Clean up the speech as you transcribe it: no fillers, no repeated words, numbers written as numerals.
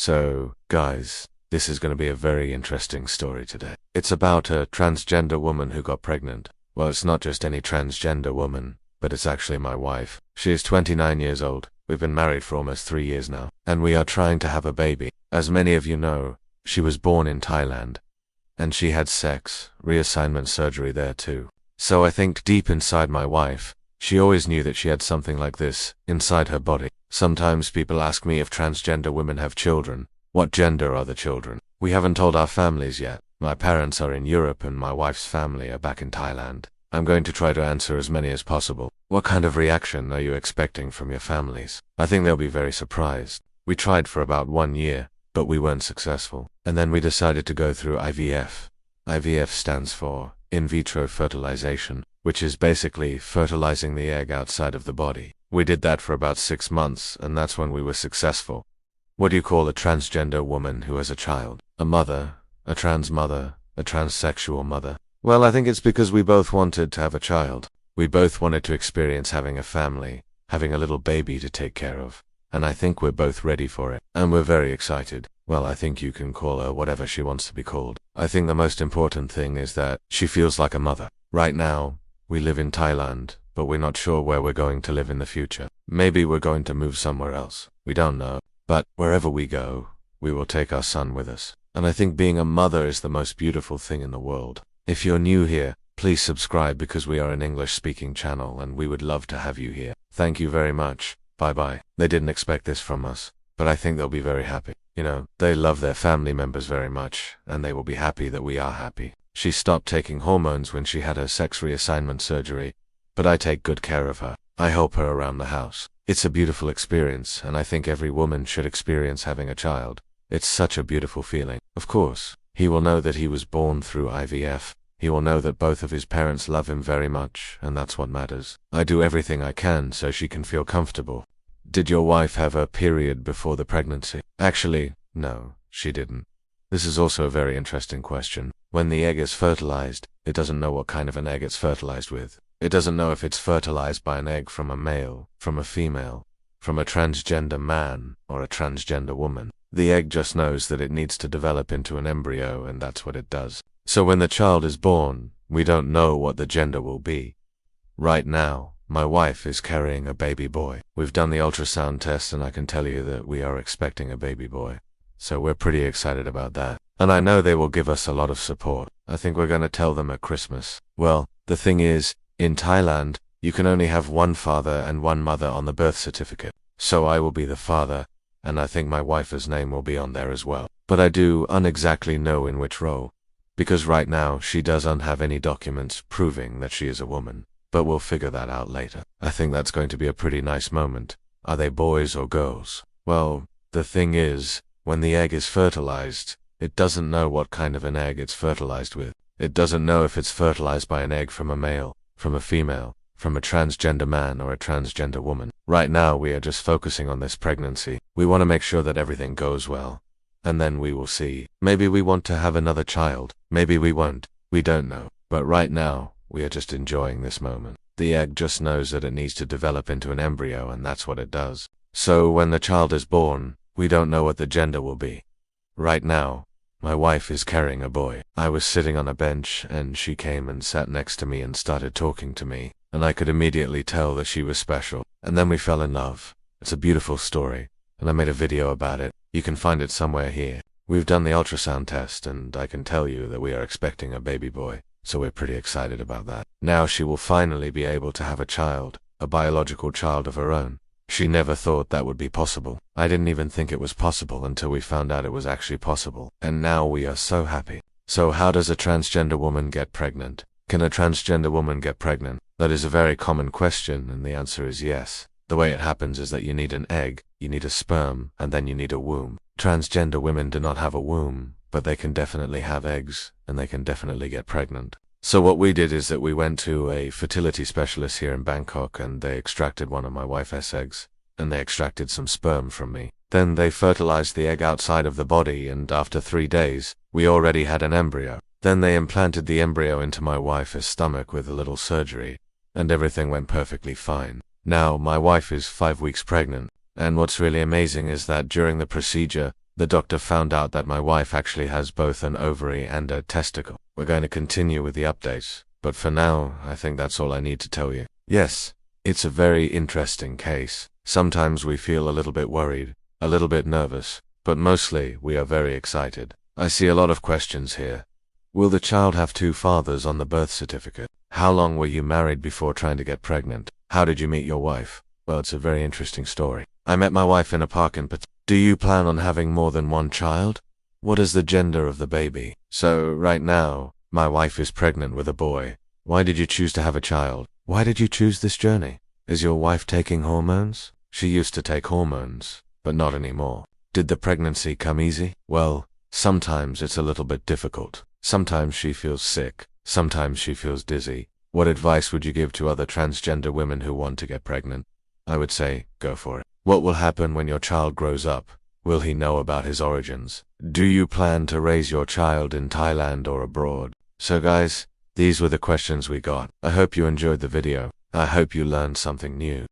So, guys, this is going to be a very interesting story today. It's about a transgender woman who got pregnant. Well, it's not just any transgender woman, but it's actually my wife. She is 29 years old. We've been married for almost 3 years now, and we are trying to have a baby. As many of you know, she was born in Thailand, and she had sex reassignment surgery there too. So I think deep inside my wife, she always knew that she had something like this inside her body. Sometimes people ask me if transgender women have children. What gender are the children? We haven't told our families yet. My parents are in Europe and my wife's family are back in Thailand. I'm going to try to answer as many as possible. What kind of reaction are you expecting from your families? I think they'll be very surprised. We tried for about 1 year, but we weren't successful. And then we decided to go through IVF. IVF stands for in vitro fertilization, which is basically fertilizing the egg outside of the body. We did that for about 6 months, and that's when we were successful. What do you call a transgender woman who has a child? A mother? A trans mother? A transsexual mother? Well, I think it's because we both wanted to have a child. We both wanted to experience having a family, having a little baby to take care of. And I think we're both ready for it. And we're very excited. Well, I think you can call her whatever she wants to be called. I think the most important thing is that she feels like a mother. Right now, we live in Thailand, but we're not sure where we're going to live in the future. Maybe we're going to move somewhere else. We don't know. But wherever we go, we will take our son with us. And I think being a mother is the most beautiful thing in the world. If you're new here, please subscribe because we are an English-speaking channel and we would love to have you here. Thank you very much. Bye-bye. They didn't expect this from us, but I think they'll be very happy. You know, they love their family members very much, and they will be happy that we are happy. She stopped taking hormones when she had her sex reassignment surgery, but I take good care of her. I help her around the house. It's a beautiful experience, and I think every woman should experience having a child. It's such a beautiful feeling. Of course, he will know that he was born through IVF. He will know that both of his parents love him very much, and that's what matters. I do everything I can so she can feel comfortable. Did your wife have a period before the pregnancy? Actually, no, she didn't. This is also a very interesting question. When the egg is fertilized, it doesn't know what kind of an egg it's fertilized with. It doesn't know if it's fertilized by an egg from a male, from a female, from a transgender man, or a transgender woman. The egg just knows that it needs to develop into an embryo, and that's what it does. So when the child is born, we don't know what the gender will be. Right now, my wife is carrying a baby boy. We've done the ultrasound test, and I can tell you that we are expecting a baby boy. So we're pretty excited about that. And I know they will give us a lot of support. I think we're going to tell them at Christmas. Well, the thing is, in Thailand, you can only have one father and one mother on the birth certificate. So I will be the father, and I think my wife's name will be on there as well. But I do unexactly know in which role, because right now she doesn't have any documents proving that she is a woman. But we'll figure that out later. I think that's going to be a pretty nice moment. Are they boys or girls? Well, the thing is, when the egg is fertilized, it doesn't know what kind of an egg it's fertilized with. It doesn't know if it's fertilized by an egg from a male, from a female, from a transgender man or a transgender woman. Right now we are just focusing on this pregnancy. We want to make sure that everything goes well. And then we will see. Maybe we want to have another child. Maybe we won't. We don't know. But right now, we are just enjoying this moment. The egg just knows that it needs to develop into an embryo, and that's what it does. So when the child is born, we don't know what the gender will be. Right now, my wife is carrying a boy. I was sitting on a bench, and she came and sat next to me and started talking to me, and I could immediately tell that she was special. And then we fell in love. It's a beautiful story, and I made a video about it. You can find it somewhere here. We've done the ultrasound test, and I can tell you that we are expecting a baby boy. So we're pretty excited about that. Now she will finally be able to have a child, a biological child of her own. She never thought that would be possible. I didn't even think it was possible until we found out it was actually possible. And now we are so happy. So how does a transgender woman get pregnant? Can a transgender woman get pregnant? That is a very common question, and the answer is yes. The way it happens is that you need an egg, you need a sperm, and then you need a womb. Transgender women do not have a womb, but they can definitely have eggs, and they can definitely get pregnant. So what we did is that we went to a fertility specialist here in Bangkok, and they extracted one of my wife's eggs, and they extracted some sperm from me. Then they fertilized the egg outside of the body, and after 3 days, we already had an embryo. Then they implanted the embryo into my wife's stomach with a little surgery, and everything went perfectly fine. Now, my wife is 5 weeks pregnant, and what's really amazing is that during the procedure, The doctor found out that my wife actually has both an ovary and a testicle. We're going to continue with the updates, but for now, I think that's all I need to tell you. Yes, it's a very interesting case. Sometimes we feel a little bit worried, a little bit nervous, but mostly we are very excited. I see a lot of questions here. Will the child have two fathers on the birth certificate? How long were you married before trying to get pregnant? How did you meet your wife? Well, it's a very interesting story. I met my wife in a park in Do you plan on having more than one child? What is the gender of the baby? So, right now, my wife is pregnant with a boy. Why did you choose to have a child? Why did you choose this journey? Is your wife taking hormones? She used to take hormones, but not anymore. Did the pregnancy come easy? Well, sometimes it's a little bit difficult. Sometimes she feels sick. Sometimes she feels dizzy. What advice would you give to other transgender women who want to get pregnant? I would say, go for it. What will happen when your child grows up? Will he know about his origins? Do you plan to raise your child in Thailand or abroad? So guys, these were the questions we got. I hope you enjoyed the video. I hope you learned something new.